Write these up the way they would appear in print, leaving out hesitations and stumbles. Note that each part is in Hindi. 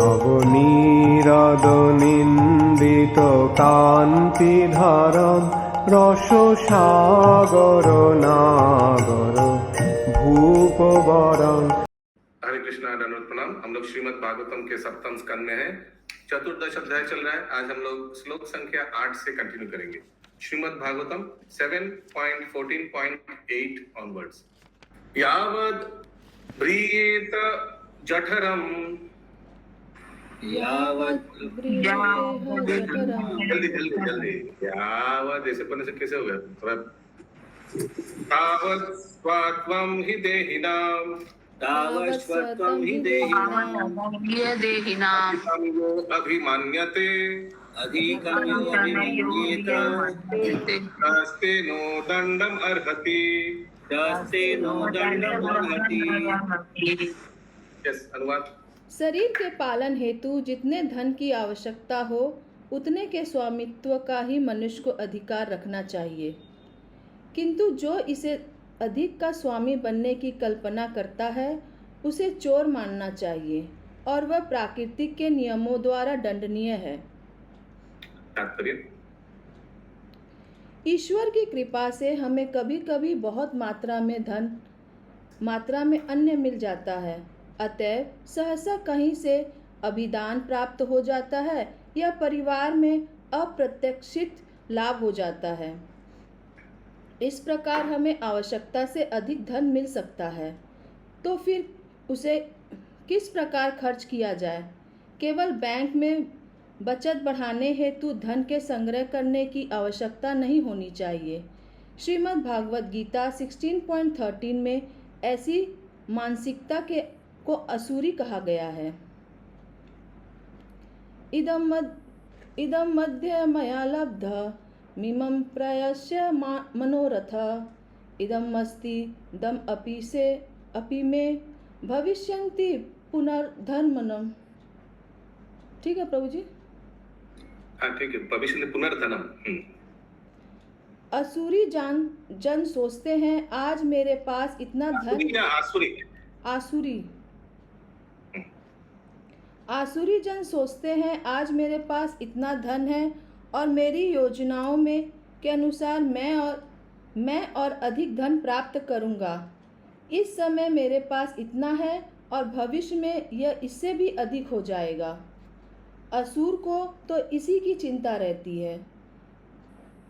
নবনীরদনিন্দিত কান্তিধারম রসসাগর নাগর ভূপবরং। हरे कृष्णा, दंडवत प्रणाम। हम लोग श्रीमद् भागवतम के सप्तम स्कंद में हैं। चतुर्दश अध्याय चल रहा है। आज हम लोग श्लोक संख्या 8 से कंटिन्यू करेंगे। श्रीमद् भागवतम 7.14.8 ऑनवर्ड्स। यावद् ब्रीयेत जठरम, जल्दी जल्दी जल्दी, यावद् ऐसे पढ़ने से कैसे हो गया थोड़ा। तावत् स्वात्वं हि देहिनां, तावत्स्वत्वं हि देहिनाम् अधिकाम्यो अभिमान्यते, अधिकाम्यो अभिमन्येत तस्ते नो दण्डम् अर्हति। Taste no दण्डमर्हति। यस, अनुवाद। शरीर के पालन हेतु जितने धन की आवश्यकता हो उतने के स्वामित्व का ही मनुष्य को अधिकार रखना चाहिए, किंतु जो इसे अधिक का स्वामी बनने की कल्पना करता है उसे चोर मानना चाहिए और वह प्राकृतिक के नियमों द्वारा दंडनीय है। तात्पर्य। ईश्वर की कृपा से हमें कभी कभी बहुत मात्रा में अन्न मिल जाता है, अतएव सहसा कहीं से अभिदान प्राप्त हो जाता है या परिवार में अप्रत्याशित लाभ हो जाता है। इस प्रकार हमें आवश्यकता से अधिक धन मिल सकता है, तो फिर उसे किस प्रकार खर्च किया जाए? केवल बैंक में बचत बढ़ाने हेतु धन के संग्रह करने की आवश्यकता नहीं होनी चाहिए। श्रीमद् भागवत गीता 16.13 में ऐसी मानसिकता को असुरी कहा गया है। इदम मध्य मया लब्ध मिमं प्रयस्य मनोरथ इदम मस्ति दम अपि में भविष्यन्ति पुनर्धनम। ठीक है प्रभु जी। हाँ ठीक है, भविष्य में पुनर्धनम। असुरी जन सोचते हैं आज मेरे पास इतना धन। आसुरी जन सोचते हैं आज मेरे पास इतना धन है और मेरी योजनाओं में के अनुसार मैं और अधिक धन प्राप्त करूंगा। इस समय मेरे पास इतना है और भविष्य में यह इससे भी अधिक हो जाएगा। असुर को तो इसी की चिंता रहती है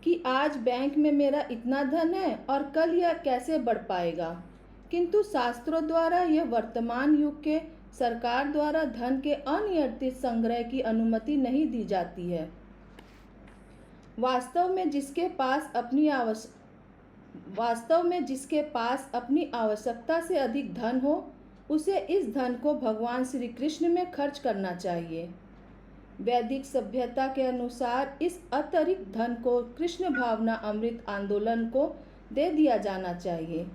कि आज बैंक में मेरा इतना धन है और कल यह कैसे बढ़ पाएगा, किंतु शास्त्रों द्वारा यह वर्तमान युग के सरकार द्वारा धन के अनियंत्रित संग्रह की अनुमति नहीं दी जाती है। वास्तव में जिसके पास अपनी आवश्यकता से अधिक धन हो उसे इस धन को भगवान श्री कृष्ण में खर्च करना चाहिए। वैदिक सभ्यता के अनुसार इस अतिरिक्त धन को कृष्ण भावना अमृत आंदोलन को दे दिया जाना चाहिए,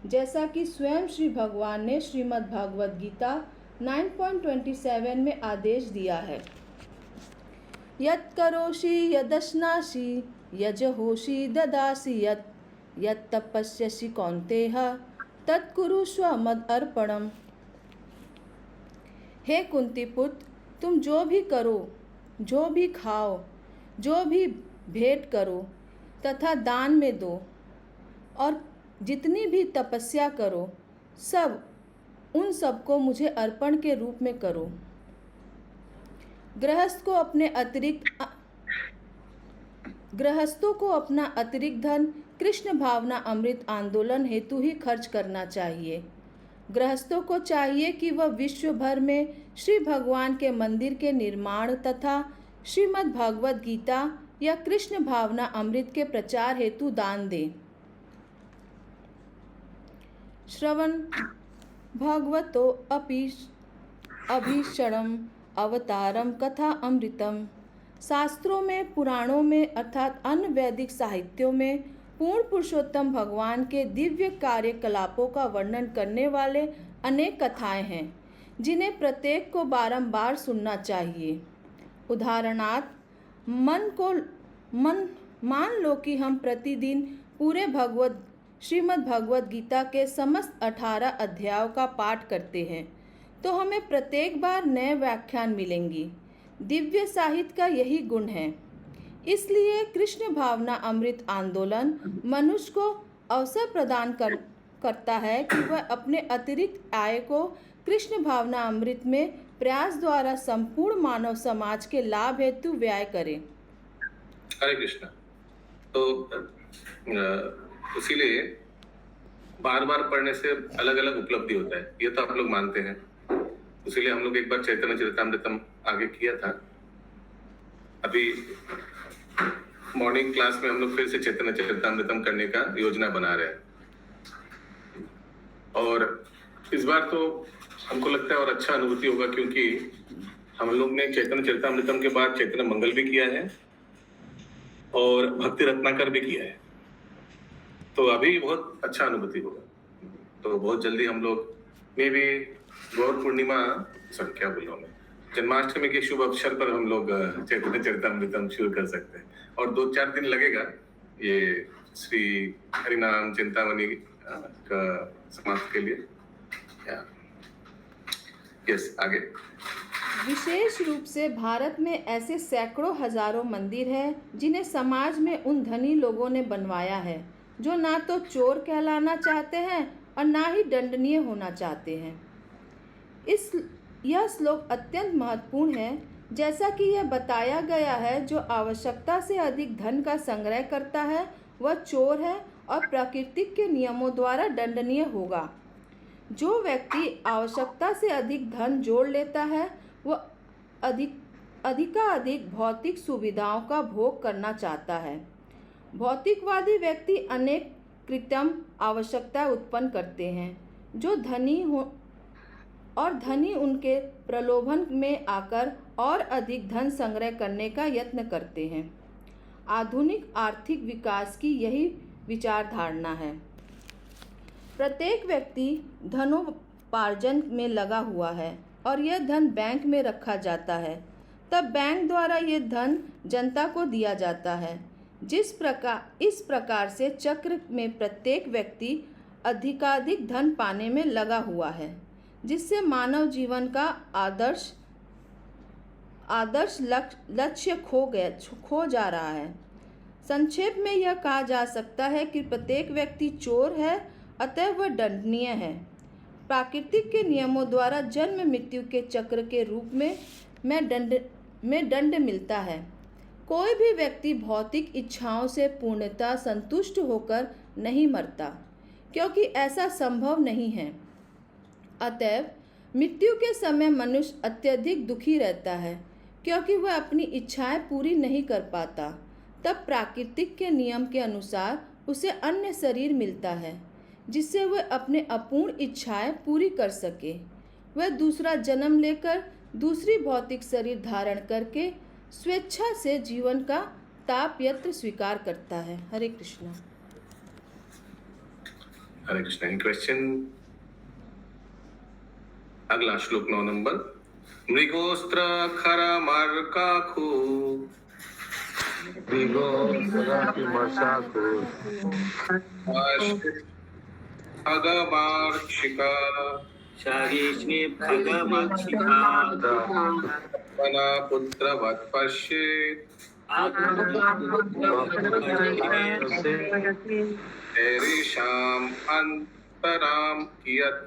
जैसा कि स्वयं श्री भगवान ने श्रीमद् भागवत गीता 9.27 में आदेश दिया है। यत् करोषि यदश्नासि यजहोषि ददासि यत् तपस्यसि कौन्तेय तत्कुरुष्व मदर्पणम्। हे कुंती पुत्र, तुम जो भी करो, जो भी खाओ, जो भी भेंट करो तथा दान में दो और जितनी भी तपस्या करो, सब उन सबको मुझे अर्पण के रूप में करो। गृहस्थों को अपना अतिरिक्त धन कृष्ण भावना अमृत आंदोलन हेतु ही खर्च करना चाहिए। गृहस्थों को चाहिए कि वह विश्व भर में श्री भगवान के मंदिर के निर्माण तथा श्रीमद् भागवत गीता या कृष्ण भावना अमृत के प्रचार हेतु दान दें। श्रवण भगवतो अभीषणम अवतारम कथा अमृतम। शास्त्रों में, पुराणों में अर्थात अन्य वैदिक साहित्यों में पूर्ण पुरुषोत्तम भगवान के दिव्य कार्यकलापों का वर्णन करने वाले अनेक कथाएं हैं, जिन्हें प्रत्येक को बारंबार सुनना चाहिए। उदाहरणार्थ, मान लो कि हम प्रतिदिन पूरे श्रीमद् भगवत गीता के समस्त 18 अध्यायों का पाठ करते हैं, तो हमें प्रत्येक बार नए व्याख्यान मिलेंगी। दिव्य साहित्य का यही गुण है। इसलिए कृष्ण भावना अमृत आंदोलन मनुष्य को अवसर प्रदान करता है कि वह अपने अतिरिक्त आय को कृष्ण भावना अमृत में प्रयास द्वारा संपूर्ण मानव समाज के लाभ हेतु व्यय करे। हरे कृष्णा। तो इसीलिए बार बार पढ़ने से अलग अलग उपलब्धि होता है, ये तो आप लोग मानते हैं। इसीलिए हम लोग एक बार चैतन्य चरितामृतम आगे किया था। अभी मॉर्निंग क्लास में हम लोग फिर से चैतन्य चरितामृतम करने का योजना बना रहे हैं। और इस बार तो हमको लगता है और अच्छा अनुभूति होगा, क्योंकि हम लोग ने चैतन्य चरितामृतम के बाद चैतन्य मंगल भी किया है और भक्ति रत्नाकर भी किया है। तो अभी बहुत अच्छा अनुभूति होगा। तो बहुत जल्दी हम लोग में भी गौर पूर्णिमा क्या बोल रहा हूँ मैं, जन्माष्टमी के शुभ अवसर पर हम लोग चैतन्य चरितामृतम शुरू कर सकते हैं। और 2-4 दिन लगेगा ये श्री हरिनाम चिंतामणि का समाप्त के लिए। यस, आगे। विशेष रूप से भारत में ऐसे सैकड़ों हजारों मंदिर हैं जिन्हें समाज में उन धनी लोगों ने बनवाया है जो ना तो चोर कहलाना चाहते हैं और ना ही दंडनीय होना चाहते हैं। यह श्लोक अत्यंत महत्वपूर्ण है। जैसा कि यह बताया गया है, जो आवश्यकता से अधिक धन का संग्रह करता है वह चोर है और प्राकृतिक के नियमों द्वारा दंडनीय होगा। जो व्यक्ति आवश्यकता से अधिक धन जोड़ लेता है वह अधिकाधिक भौतिक सुविधाओं का भोग करना चाहता है। भौतिकवादी व्यक्ति अनेक कृत्रिम आवश्यकताएं उत्पन्न करते हैं जो धनी उनके प्रलोभन में आकर और अधिक धन संग्रह करने का यत्न करते हैं। आधुनिक आर्थिक विकास की यही विचारधारणा है। प्रत्येक व्यक्ति धनोपार्जन में लगा हुआ है और यह धन बैंक में रखा जाता है। तब बैंक द्वारा यह धन जनता को दिया जाता है। इस प्रकार से चक्र में प्रत्येक व्यक्ति अधिकाधिक धन पाने में लगा हुआ है, जिससे मानव जीवन का आदर्श लक्ष्य खो जा रहा है। संक्षेप में यह कहा जा सकता है कि प्रत्येक व्यक्ति चोर है, अतः वह दंडनीय है। प्राकृतिक के नियमों द्वारा जन्म मृत्यु के चक्र के रूप में दंड मिलता है। कोई भी व्यक्ति भौतिक इच्छाओं से पूर्णतः संतुष्ट होकर नहीं मरता, क्योंकि ऐसा संभव नहीं है। अतएव मृत्यु के समय मनुष्य अत्यधिक दुखी रहता है, क्योंकि वह अपनी इच्छाएं पूरी नहीं कर पाता। तब प्राकृतिक के नियम के अनुसार उसे अन्य शरीर मिलता है, जिससे वह अपने अपूर्ण इच्छाएं पूरी कर सके। वह दूसरा जन्म लेकर दूसरी भौतिक शरीर धारण करके स्वेच्छा से जीवन का ताप यत्र स्वीकार करता है। हरे कृष्णा। हरे कृष्णा। क्वेश्चन अगला श्लोक 9 नंबर। मृगोस्त्र खरा मार्काखु भगवार्षिका शारीष्णे भगवाक्षिका वना पुत्रवत् पश्येत् तेषाम् अन्तरां कियत्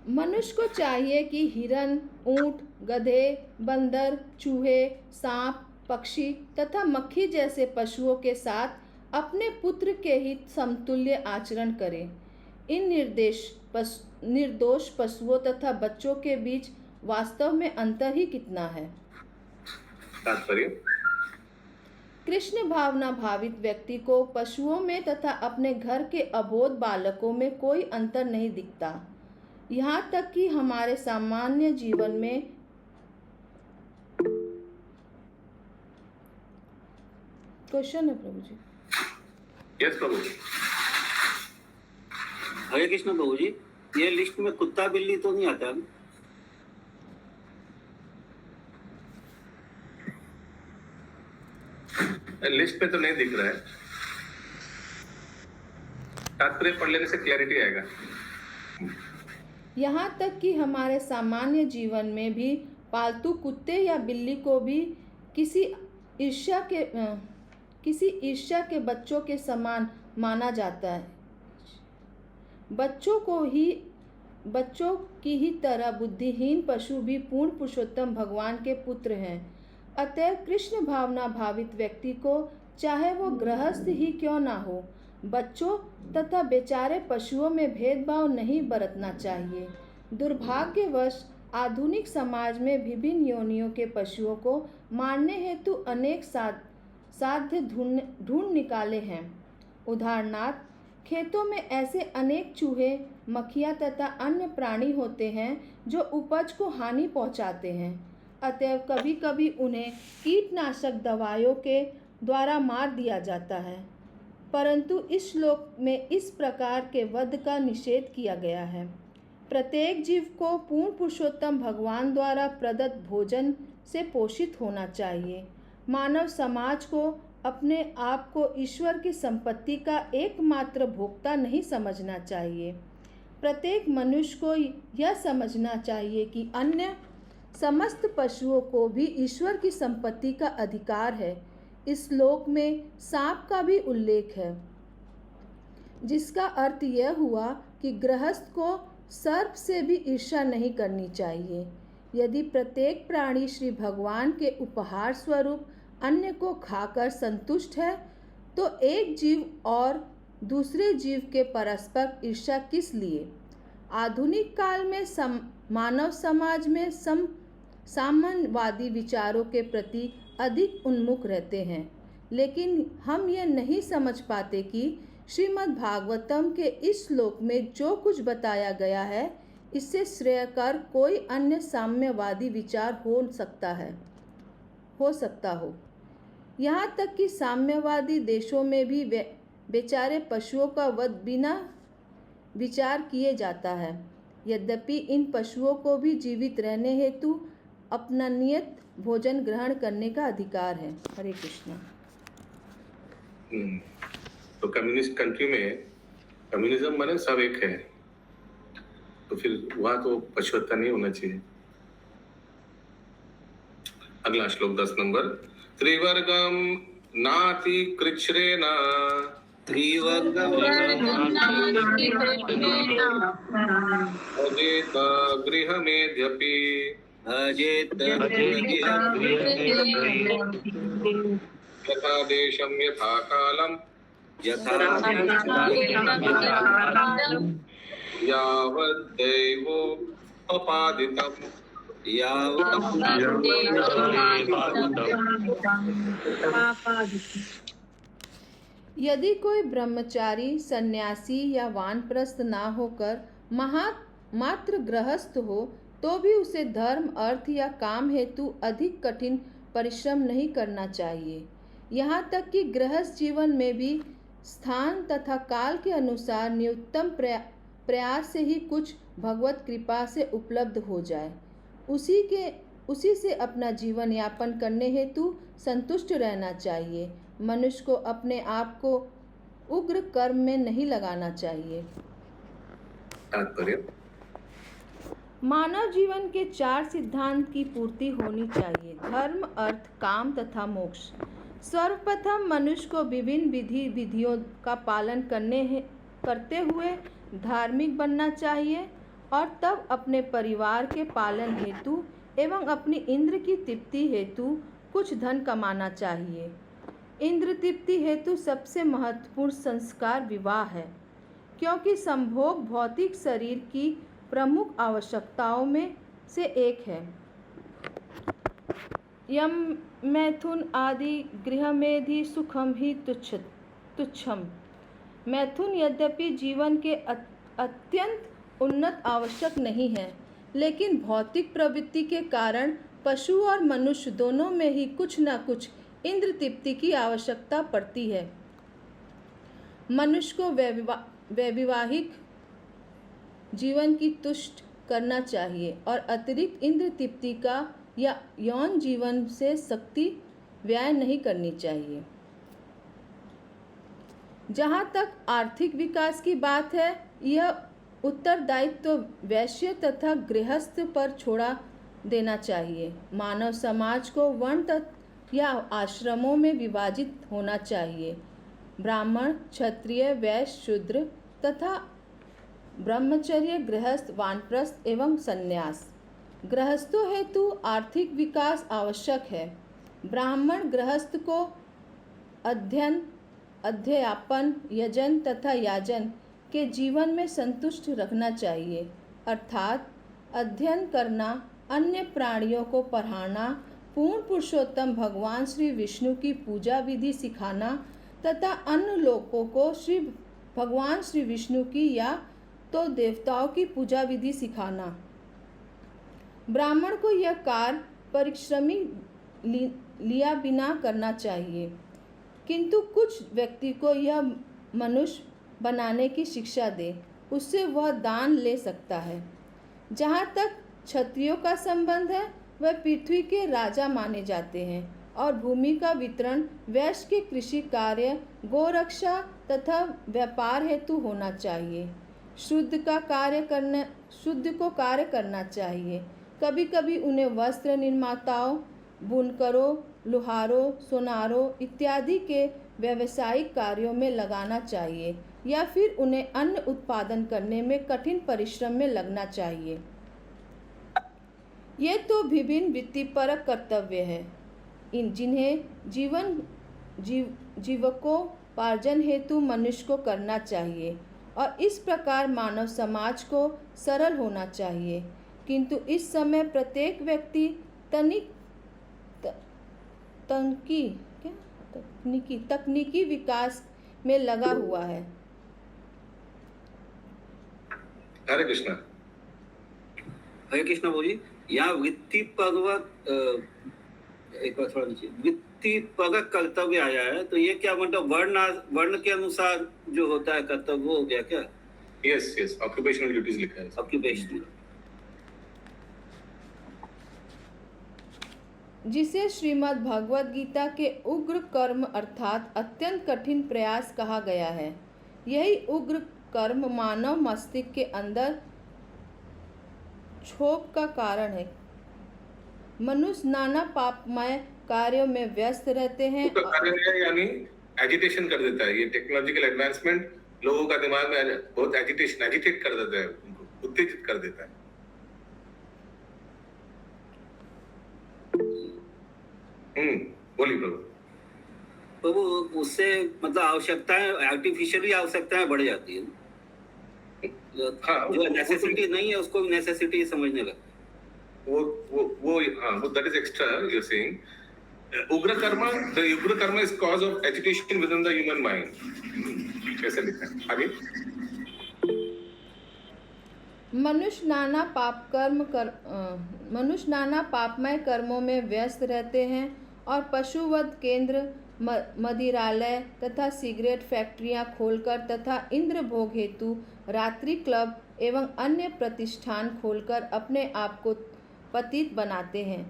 मनुष्य को चाहिए कि हिरन, ऊंट, गधे, बंदर, चूहे, सांप, पक्षी तथा मक्खी जैसे पशुओं के साथ अपने पुत्र के हित समतुल्य आचरण करे। इन निर्दोष पशुओं तथा बच्चों के बीच वास्तव में अंतर ही कितना है। कृष्ण भावना भावित व्यक्ति को पशुओं में तथा अपने घर के अबोध बालकों में कोई अंतर नहीं दिखता। यहाँ तक कि हमारे सामान्य जीवन में क्वेश्चन है प्रभु जी। यस प्रभु जी। हरे कृष्ण प्रभु जी, ये लिस्ट में कुत्ता बिल्ली तो नहीं आता? लिस्ट पे तो नहीं दिख रहा है। तात्पर्य पढ़ लेने से क्लैरिटी आएगा। यहाँ तक कि हमारे सामान्य जीवन में भी पालतू कुत्ते या बिल्ली को भी किसी ईर्ष्या के बच्चों के समान माना जाता है। बच्चों की ही तरह बुद्धिहीन पशु भी पूर्ण पुरुषोत्तम भगवान के पुत्र हैं। अतएव कृष्ण भावना भावित व्यक्ति को, चाहे वो गृहस्थ ही क्यों ना हो, बच्चों तथा बेचारे पशुओं में भेदभाव नहीं बरतना चाहिए। दुर्भाग्यवश आधुनिक समाज में विभिन्न योनियों के पशुओं को मारने हेतु अनेक साध्य ढूंढ निकाले हैं। उदाहरणार्थ, खेतों में ऐसे अनेक चूहे, मक्खियाँ तथा अन्य प्राणी होते हैं जो उपज को हानि पहुँचाते हैं। अतएव कभी कभी उन्हें कीटनाशक दवाइयों के द्वारा मार दिया जाता है, परंतु इस श्लोक में इस प्रकार के वध का निषेध किया गया है। प्रत्येक जीव को पूर्ण पुरुषोत्तम भगवान द्वारा प्रदत्त भोजन से पोषित होना चाहिए। मानव समाज को अपने आप को ईश्वर की संपत्ति का एकमात्र भोक्ता नहीं समझना चाहिए। प्रत्येक मनुष्य को यह समझना चाहिए कि अन्य समस्त पशुओं को भी ईश्वर की संपत्ति का अधिकार है। इस श्लोक में सांप का भी उल्लेख है, जिसका अर्थ यह हुआ कि गृहस्थ को सर्प से भी ईर्ष्या नहीं करनी चाहिए। यदि प्रत्येक प्राणी श्री भगवान के उपहार स्वरूप अन्य को खाकर संतुष्ट है, तो एक जीव और दूसरे जीव के परस्पर ईर्ष्या किस लिए? आधुनिक काल में मानव समाज में साम्यवादी विचारों के प्रति अधिक उन्मुख रहते हैं, लेकिन हम यह नहीं समझ पाते कि श्रीमद् भागवतम के इस श्लोक में जो कुछ बताया गया है, इससे श्रेयकर कोई अन्य साम्यवादी विचार हो सकता हो। यहाँ तक कि साम्यवादी देशों में भी बेचारे पशुओं का वध बिना विचार किए जाता है। यद्यपि इन पशुओं को भी जीवित रहने हेतु अपना नियत भोजन ग्रहण करने का अधिकार है। हरे कृष्णा। तो कम्युनिस्ट कंट्री में कम्युनिज्म माने सब एक है, तो फिर वहां तो पशुहत्या नहीं होना चाहिए। अगला श्लोक 10 नंबर। त्रिवर्गम नाति कृच्छ्रेण अजेत गृहमेध्यपि यथा देशं यथा कालम यावद्दैवो अपादितम्। यदि कोई ब्रह्मचारी, सन्यासी या वानप्रस्थ ना होकर मात्र गृहस्थ हो, तो भी उसे धर्म, अर्थ या काम हेतु अधिक कठिन परिश्रम नहीं करना चाहिए। यहाँ तक कि गृहस्थ जीवन में भी स्थान तथा काल के अनुसार न्यूनतम प्रयास से ही कुछ भगवत कृपा से उपलब्ध हो जाए, उसी से अपना जीवन यापन करने हेतु संतुष्ट रहना चाहिए। मनुष्य को अपने आप को उग्र कर्म में नहीं लगाना चाहिए। मानव जीवन के 4 सिद्धांत की पूर्ति होनी चाहिए: धर्म, अर्थ, काम तथा मोक्ष। सर्वप्रथम मनुष्य को विभिन्न विधियों का पालन करते हुए धार्मिक बनना चाहिए और तब अपने परिवार के पालन हेतु एवं अपनी इंद्र की तृप्ति हेतु कुछ धन कमाना चाहिए। इंद्र तृप्ति हेतु सबसे महत्वपूर्ण संस्कार विवाह है, क्योंकि संभोग भौतिक शरीर की प्रमुख आवश्यकताओं में से एक है। यम मैथुन आदि गृहमेधि सुखम ही तुच्छम। मैथुन यद्यपि जीवन के अत्यंत उन्नत आवश्यक नहीं है, लेकिन भौतिक प्रवृत्ति के कारण पशु और मनुष्य दोनों में ही कुछ न कुछ इंद्र तृप्ति की आवश्यकता पड़ती है। मनुष्य को वैवाहिक जीवन की तुष्ट करना चाहिए और अतिरिक्त इंद्र तृप्ति का या यौन जीवन से शक्ति व्यय नहीं करनी चाहिए। जहाँ तक आर्थिक विकास की बात है, यह उत्तरदायित्व तो वैश्य तथा गृहस्थ पर छोड़ा देना चाहिए। मानव समाज को वर्ण या आश्रमों में विभाजित होना चाहिए। ब्राह्मण, क्षत्रिय, वैश्य, शूद्र तथा ब्रह्मचर्य, गृहस्थ, वानप्रस्थ एवं संन्यास। गृहस्थों हेतु आर्थिक विकास आवश्यक है। ब्राह्मण गृहस्थ को अध्ययन, अध्यापन, यजन तथा याजन के जीवन में संतुष्ट रखना चाहिए, अर्थात अध्ययन करना, अन्य प्राणियों को पढ़ाना, पूर्ण पुरुषोत्तम भगवान श्री विष्णु की पूजा विधि सिखाना तथा अन्य लोगों को भगवान श्री विष्णु की या तो देवताओं की पूजा विधि सिखाना। ब्राह्मण को यह कार्य परिश्रमी लिया बिना करना चाहिए, किंतु कुछ व्यक्ति को यह मनुष्य बनाने की शिक्षा दे, उससे वह दान ले सकता है। जहाँ तक क्षत्रियों का संबंध है, वह पृथ्वी के राजा माने जाते हैं और भूमि का वितरण वैश्य के कृषि कार्य, गोरक्षा तथा व्यापार हेतु होना चाहिए। शुद्ध को कार्य करना चाहिए। कभी कभी उन्हें वस्त्र निर्माताओं, बुनकरों, लोहारों, सोनारों इत्यादि के व्यावसायिक कार्यों में लगाना चाहिए या फिर उन्हें अन्न उत्पादन करने में कठिन परिश्रम में लगना चाहिए। ये तो विभिन्न वृत्तिपरक कर्तव्य है, जिन्हें जीवकोपार्जन हेतु मनुष्य को करना चाहिए और इस प्रकार मानव समाज को सरल होना चाहिए। किंतु इस समय प्रत्येक व्यक्ति तकनीकी विकास में लगा हुआ है। हरे कृष्णा। हरे कृष्णा बोलिए। यहाँ वृत्ति पर्वक एक बार थोड़ा नीचे, वृत्ति परक कर्तव्य आया है, तो ये क्या मतलब वर्ण के अनुसार जो होता है कर्तव्य वो हो गया क्या? यस, ऑक्यूपेशनल ड्यूटीज लिखा है। ऑक्यूपेशनल, जिसे श्रीमद् भगवद गीता के उग्र कर्म अर्थात अत्यंत कठिन प्रयास कहा गया है। यही उग्र कर्म मानव मस्तिष्क के अंदर क्षोभ का कारण है। मनुष्य नाना पापमय कार्यों में व्यस्त रहते हैं। यानी एजिटेशन कर देता है। ये टेक्नोलॉजिकल एडवांसमेंट लोगों का दिमाग में बहुत एजिटेट कर देता है, उनको उत्तेजित कर देता है। बोलिए प्रभु। उससे मतलब आवश्यकताएं, आर्टिफिशियली आवश्यकताएं बढ़ जाती है। जो नेसेसिटी नहीं है उसको नेसेसिटी समझने लगता है। वो that is extra you are saying. उग्र कर्म is cause of agitation within the human mind. कैसे लिखा है आगे? मनुष्य नाना पापमय कर्मों में व्यस्त रहते हैं और पशुवध केंद्र, मदिरालय तथा सिगरेट फैक्ट्रियां खोलकर तथा इंद्र भोग हेतु रात्रि क्लब एवं अन्य प्रतिष्ठान खोलकर अपने आप को पतित बनाते हैं।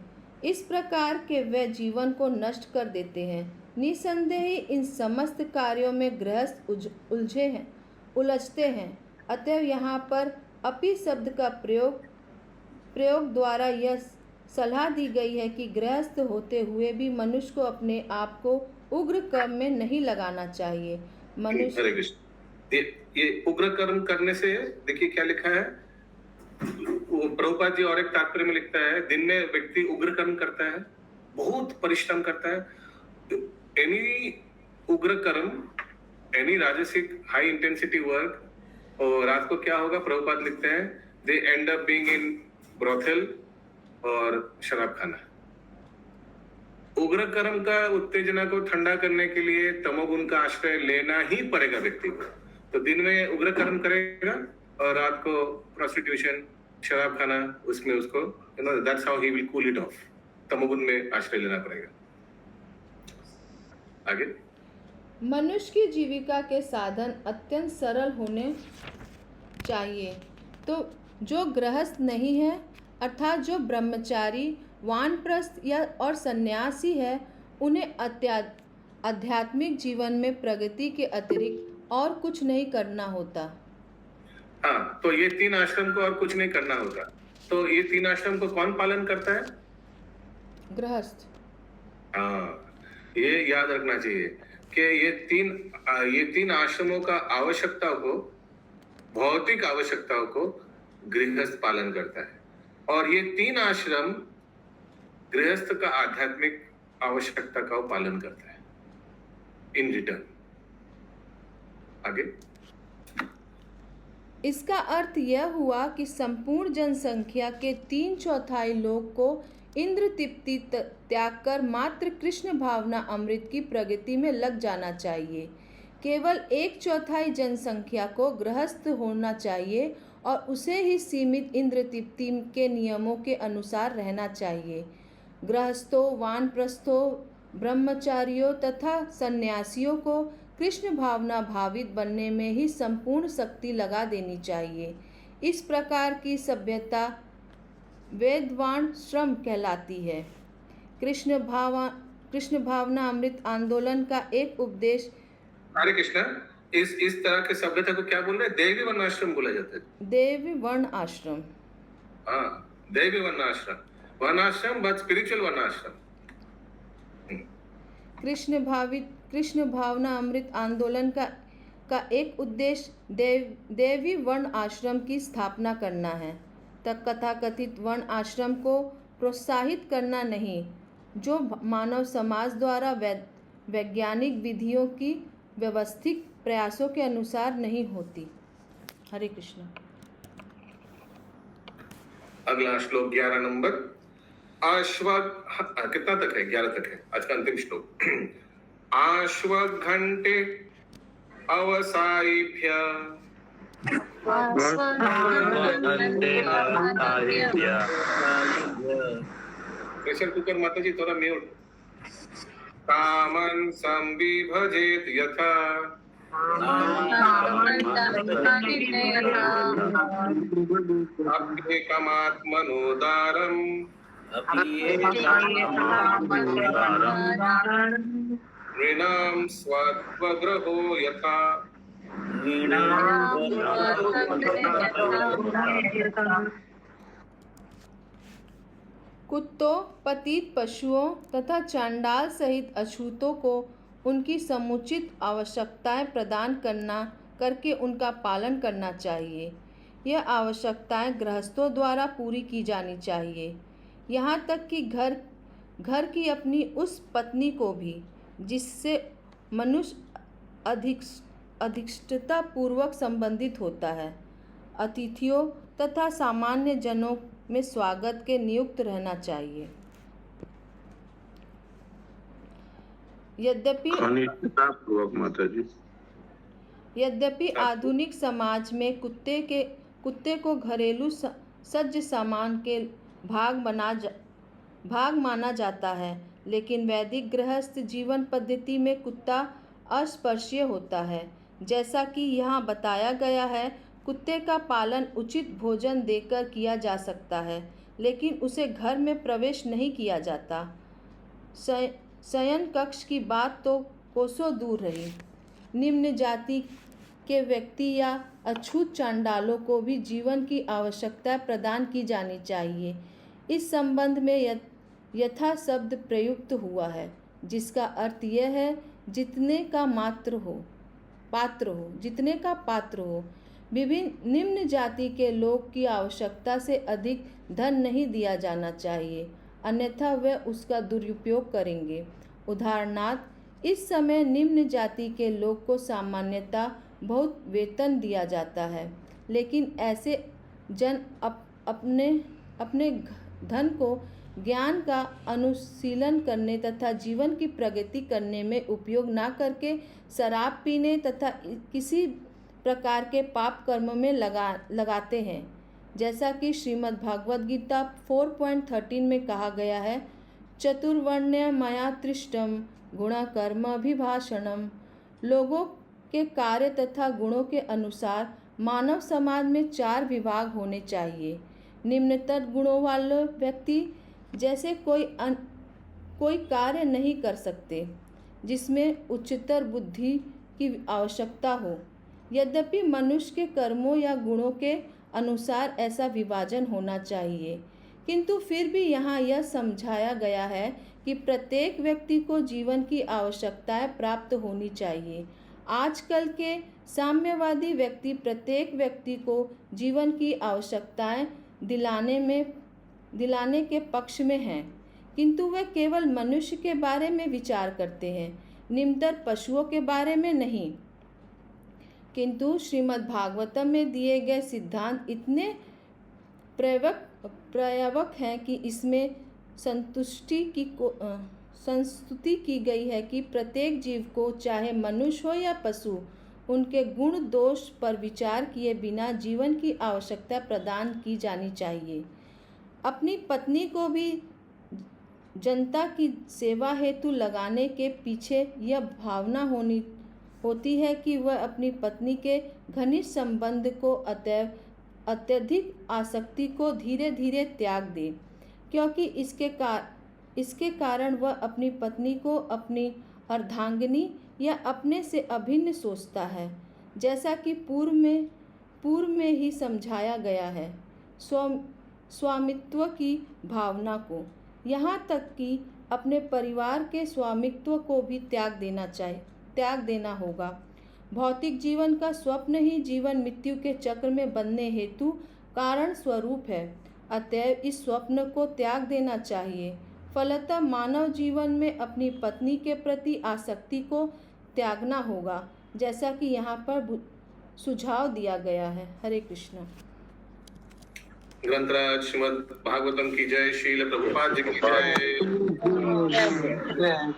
इस प्रकार के वे जीवन को नष्ट कर देते हैं। निसंदेह ही इन समस्त कार्यों में गृहस्थ उलझते हैं। अतएव यहाँ पर अपि शब्द का प्रयोग द्वारा यह सलाह दी गई है कि गृहस्थ होते हुए भी मनुष्य को अपने आप को उग्र कर्म में नहीं लगाना चाहिए। मनुष्य ये उग्र कर्म करने से देखिए क्या लिखा है। वो प्रभुपाद जी और एक तात्पर्य में लिखता है, दिन में व्यक्ति उग्र कर्म करता है, बहुत परिश्रम करता है। एनी उग्र कर्म, एनी राजसिक हाई इंटेंसिटी वर्क, और रात को क्या होगा? प्रभुपाद लिखते हैं, they end up being in brothel और शराब खाना। उग्र कर्म का उत्तेजना को ठंडा करने के लिए तमोगुण का आश्रय लेना ही पड़ेगा व्यक्ति को। तो दिन में उग्र कर्म करेगा और रात को प्रोस्टिट्यूशन, शराब खाना, उसमें उसको that's how he will cool it of. तमोगुण में आश्रय लेना पड़ेगा। आगे, मनुष्य की जीविका के साधन अत्यंत सरल होने चाहिए। तो जो गृहस्थ नहीं है, अर्थात जो ब्रह्मचारी, वानप्रस्थ या और सन्यासी है, उन्हें आध्यात्मिक जीवन में प्रगति के अतिरिक्त और कुछ नहीं करना होता। हाँ, तो ये 3 आश्रम को और कुछ नहीं करना होता। तो ये 3 आश्रम को कौन पालन करता है? गृहस्थ। हाँ, ये याद रखना चाहिए कि ये तीन आश्रमों का आवश्यकताओं को, भौतिक आवश्यकताओं को गृहस्थ पालन करता है, और ये 3 आश्रम गृहस्थ का आध्यात्मिक आवश्यकता का पालन करता है इन रिटर्न। आगे इसका अर्थ यह हुआ कि संपूर्ण जनसंख्या के 3/4 लोग को इंद्र तृप्ति त्याग कर मात्र कृष्ण भावना अमृत की प्रगति में लग जाना चाहिए। केवल 1/4 जनसंख्या को गृहस्थ होना चाहिए और उसे ही सीमित इंद्र तृप्ति के नियमों के अनुसार रहना चाहिए। गृहस्थों, वानप्रस्थों, ब्रह्मचारियों तथा सन्यासियों को कृष्ण भावना भावित बनने में ही संपूर्ण शक्ति लगा देनी चाहिए। इस प्रकार की सभ्यता वेदवान श्रम कहलाती है। कृष्ण भावना अमृत आंदोलन का एक उपदेश। हरे कृष्णा, इस तरह के सभ्यता को क्या बोल रहे हैं? देवी वर्णाश्रम बोला जाता है। देवी वर्ण आश्रम। हाँ, देवी वर्णाश्रम बट स्पिरिचुअल वर्णाश्रम। कृष्ण भावना अमृत आंदोलन का एक उद्देश्य देवी वर्ण आश्रम की स्थापना करना है। तथाकथित वर्ण आश्रम को प्रोत्साहित करना नहीं, जो मानव समाज द्वारा वैज्ञानिक विधियों की व्यवस्थित प्रयासों के अनुसार नहीं होती। हरे कृष्ण। अगला श्लोक 11 नंबर। कितना तक है? 11 तक है आज का अंतिम श्लोक। आश्वघंटे अवसायिभ्य प्रेशर कुकर माता जी थोड़ा म्यूट। कामन संविभजेत यथा अप्येकमात्मनोदारम् नृणां स्वग्रहो यथा। कुत्तों, पतित पशुओं तथा चांडाल सहित अछूतों को उनकी समुचित आवश्यकताएं प्रदान करके उनका पालन करना चाहिए। यह आवश्यकताएं गृहस्थों द्वारा पूरी की जानी चाहिए, यहाँ तक कि घर की अपनी उस पत्नी को भी जिससे मनुष्य अधिष्ठता पूर्वक संबंधित होता है। अतिथियों तथा सामान्य जनों में स्वागत के नियुक्त रहना चाहिए। यद्यपि आधुनिक समाज में कुत्ते को घरेलू सज्ज सामान के भाग माना जाता है, लेकिन वैदिक गृहस्थ जीवन पद्धति में कुत्ता अस्पर्शीय होता है। जैसा कि यहाँ बताया गया है, कुत्ते का पालन उचित भोजन देकर किया जा सकता है, लेकिन उसे घर में प्रवेश नहीं किया जाता। शयन कक्ष की बात तो कोसों दूर रही। निम्न जाति के व्यक्ति या अछूत चांडालों को भी जीवन की आवश्यकता प्रदान की जानी चाहिए। इस संबंध में यथा शब्द प्रयुक्त हुआ है, जिसका अर्थ यह है जितने का पात्र हो। विभिन्न निम्न जाति के लोग की आवश्यकता से अधिक धन नहीं दिया जाना चाहिए, अन्यथा वे उसका दुरुपयोग करेंगे। उदाहरणार्थ, इस समय निम्न जाति के लोग को सामान्यतः बहुत वेतन दिया जाता है, लेकिन ऐसे जन अपने धन को ज्ञान का अनुशीलन करने तथा जीवन की प्रगति करने में उपयोग न करके शराब पीने तथा किसी प्रकार के पाप कर्म में लगाते हैं। जैसा कि श्रीमद् भागवत गीता 4.13 में कहा गया है, चतुर्वर्ण्य मया तृष्टम गुणकर्म अभिभाषणम। लोगों के कार्य तथा गुणों के अनुसार मानव समाज में 4 विभाग होने चाहिए। निम्नतर गुणों वाले व्यक्ति जैसे कोई कार्य नहीं कर सकते जिसमें उच्चतर बुद्धि, की आवश्यकता हो। यद्यपि मनुष्य के कर्मों या गुणों के अनुसार ऐसा विभाजन होना चाहिए, किंतु फिर भी यहाँ यह समझाया गया है कि प्रत्येक व्यक्ति को जीवन की आवश्यकताएं प्राप्त होनी चाहिए। आजकल के साम्यवादी व्यक्ति प्रत्येक व्यक्ति को जीवन की आवश्यकताएं दिलाने के पक्ष में हैं, किंतु वे केवल मनुष्य के बारे में विचार करते हैं, निम्नतर पशुओं के बारे में नहीं। किंतु श्रीमद् भागवतम में दिए गए सिद्धांत इतने प्रयावक हैं कि इसमें संस्तुति की गई है कि प्रत्येक जीव को, चाहे मनुष्य हो या पशु, उनके गुण दोष पर विचार किए बिना जीवन की आवश्यकता प्रदान की जानी चाहिए। अपनी पत्नी को भी जनता की सेवा हेतु लगाने के पीछे यह भावना होती है कि वह अपनी पत्नी के घनिष्ठ संबंध को अतएव अत्यधिक आसक्ति को धीरे धीरे त्याग दे, क्योंकि इसके कारण वह अपनी पत्नी को अपनी अर्धांगिनी या अपने से अभिन्न सोचता है, जैसा कि पूर्व में ही समझाया गया है। स्वामित्व की भावना को, यहाँ तक कि अपने परिवार के स्वामित्व को भी त्याग देना होगा। भौतिक जीवन का स्वप्न ही जीवन मृत्यु के चक्र में बंधने हेतु कारण स्वरूप है, अतएव इस स्वप्न को त्याग देना चाहिए। फलतः मानव जीवन में अपनी पत्नी के प्रति आसक्ति को त्यागना होगा, जैसा कि यहाँ पर सुझाव दिया गया है। हरे कृष्ण। ग्रंथराज श्रीमद् भागवतम की जय। श्रील प्रभुपाद जी की जय।